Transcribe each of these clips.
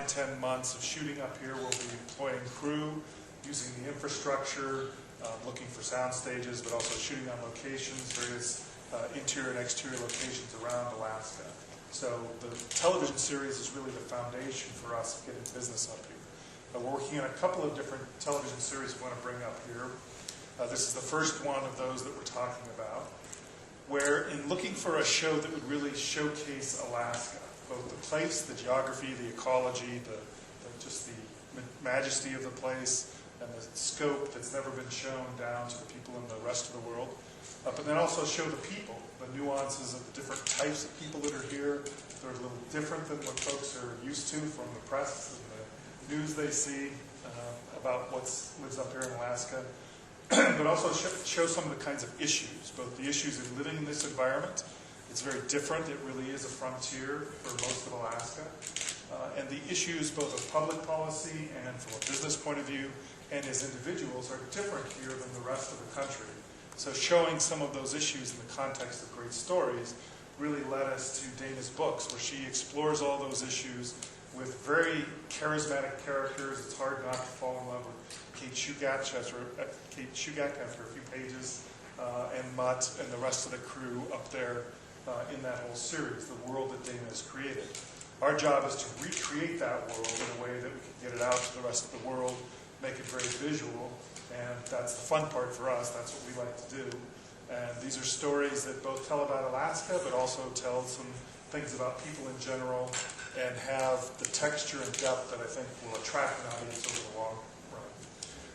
10 months of shooting up here, we'll be employing crew, using the infrastructure, looking for sound stages, but also shooting on locations, various interior and exterior locations around Alaska. So the television series is really the foundation for us getting business up here. We're working on a couple of different television series we want to bring up here. This is the first one of those that we're talking about, where in looking for a show that would really showcase Alaska, both the place, the geography, the ecology, just the majesty of the place, and the scope that's never been shown down to the people in the rest of the world. But then also show the people, the nuances of the different types of people that are here. They're a little different than what folks are used to from the press and the news they see about what lives up here in Alaska. But also show some of the kinds of issues, both the issues of living in this environment. It's very different. It really is a frontier for most of Alaska. And the issues both of public policy and from a business point of view and as individuals are different here than the rest of the country. So showing some of those issues in the context of great stories really led us to Dana's books, where she explores all those issues with very charismatic characters. It's hard not to fall in love with Kate Shugak after a few pages, and Mutt and the rest of the crew up there in that whole series, the world that Dana has created. Our job is to recreate that world in a way that we can get it out to the rest of the world, make it very visual, and that's the fun part for us. That's what we like to do. And these are stories that both tell about Alaska, but also tell some things about people in general, and have the texture and depth that I think will attract an audience over the long run.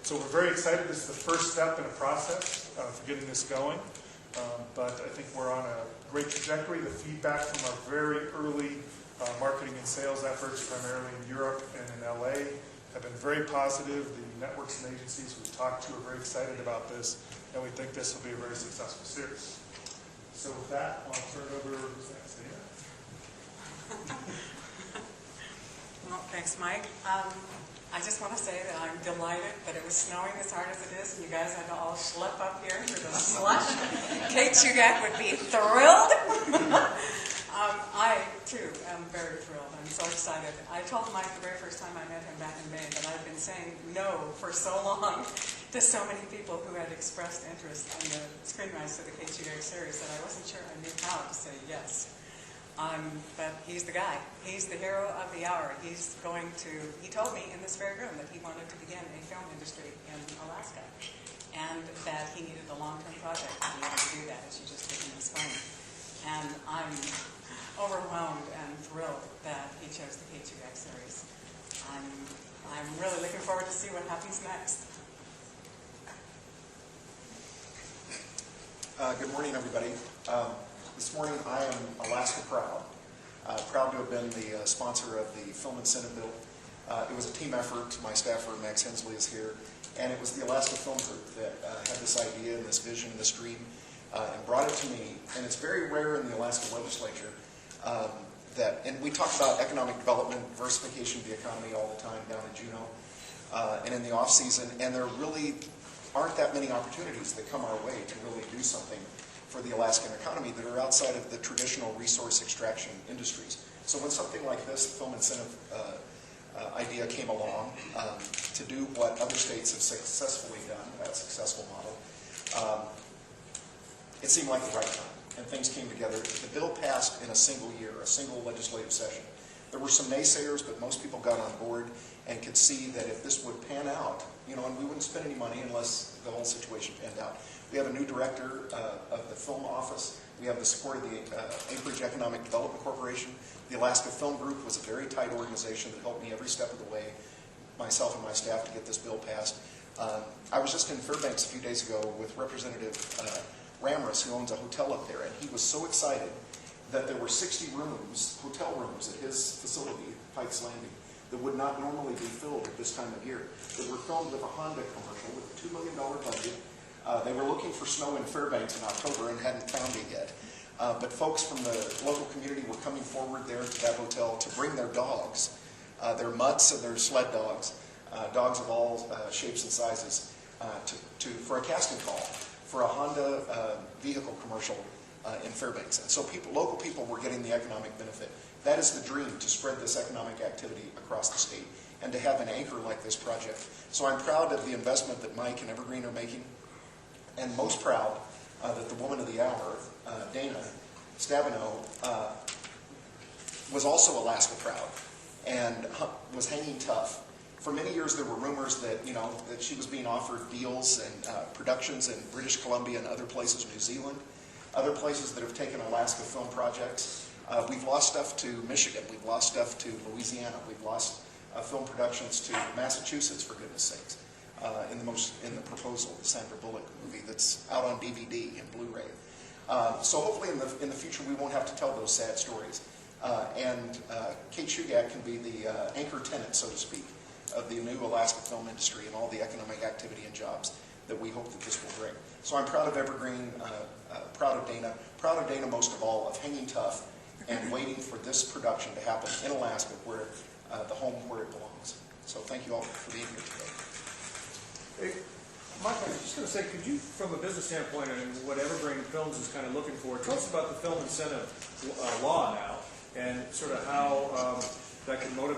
So we're very excited. This is the first step in a process for getting this going. But I think we're on a great trajectory. The feedback from our very early marketing and sales efforts, primarily in Europe and in LA, have been very positive. The networks and agencies we've talked to are very excited about this, and we think this will be a very successful series. So with that, I'll turn it over to who's next, Dana. Well, thanks, Mike. I just want to say that I'm delighted that it was snowing as hard as it is, and you guys had to all schlep up here through the slush. Kate Shugak would be thrilled. I, too, am very thrilled. I'm so excited. I told Mike the very first time I met him back in May that I've been saying no for so long to so many people who had expressed interest in the screen rights to the Kate Shugak series that I wasn't sure I knew how to say yes. But he's the guy. He's the hero of the hour. He told me in this very room that he wanted to begin a film industry in Alaska, and that he needed a long-term project to be able to do that, as you just heard in his phone. And I'm overwhelmed and thrilled that he chose the Kate Shugak series. I'm really looking forward to see what happens next. Good morning, everybody. This morning I am Alaska proud. Proud to have been the sponsor of the Film Incentive Bill. It was a team effort. My staffer, Max Hensley, is here. And it was the Alaska Film Group that had this idea and this vision and this dream and brought it to me. And it's very rare in the Alaska legislature and we talk about economic development, diversification of the economy all the time down in Juneau and in the off-season. And there really aren't that many opportunities that come our way to really do something for the Alaskan economy that are outside of the traditional resource extraction industries. So when something like this, the film incentive idea came along to do what other states have successfully done, that successful model, it seemed like the right time, and things came together. The bill passed in a single year, a single legislative session. There were some naysayers, but most people got on board and could see that if this would pan out, and we wouldn't spend any money unless the whole situation panned out. We have a new director of the film office. We have the support of the Anchorage Economic Development Corporation. The Alaska Film Group was a very tight organization that helped me every step of the way, myself and my staff, to get this bill passed. I was just in Fairbanks a few days ago with Representative Ramrus, who owns a hotel up there, and he was so excited that there were 60 rooms, hotel rooms at his facility, Pikes Landing, that would not normally be filled at this time of year, that were filmed with a Honda commercial with a $2 million budget. They were looking for snow in Fairbanks in October and hadn't found it yet. But folks from the local community were coming forward there to that hotel to bring their dogs, their mutts and their sled dogs, dogs of all shapes and sizes, for a casting call for a Honda vehicle commercial in Fairbanks. And so local people were getting the economic benefit. That is the dream, to spread this economic activity across the state and to have an anchor like this project. So I'm proud of the investment that Mike and Evergreen are making, and most proud that the woman of the hour, Dana Stabenow, was also Alaska proud and was hanging tough. For many years there were rumors that, that she was being offered deals and productions in British Columbia and other places, New Zealand, other places that have taken Alaska film projects. We've lost stuff to Michigan, we've lost stuff to Louisiana, we've lost film productions to Massachusetts, for goodness sakes, in the proposal, the Sandra Bullock movie that's out on DVD and Blu-ray. So hopefully in the future we won't have to tell those sad stories. Kate Shugak can be the anchor tenant, so to speak, of the new Alaska film industry and all the economic activity and jobs that we hope that this will bring. So I'm proud of Evergreen, proud of Dana most of all, of hanging tough and waiting for this production to happen in Alaska, where the home where it belongs. So thank you all for being here today. Hey, Mike, I was just going to say, could you, from a business standpoint and what Evergreen Films is kind of looking for, tell us about the film incentive law now and sort of how that can motivate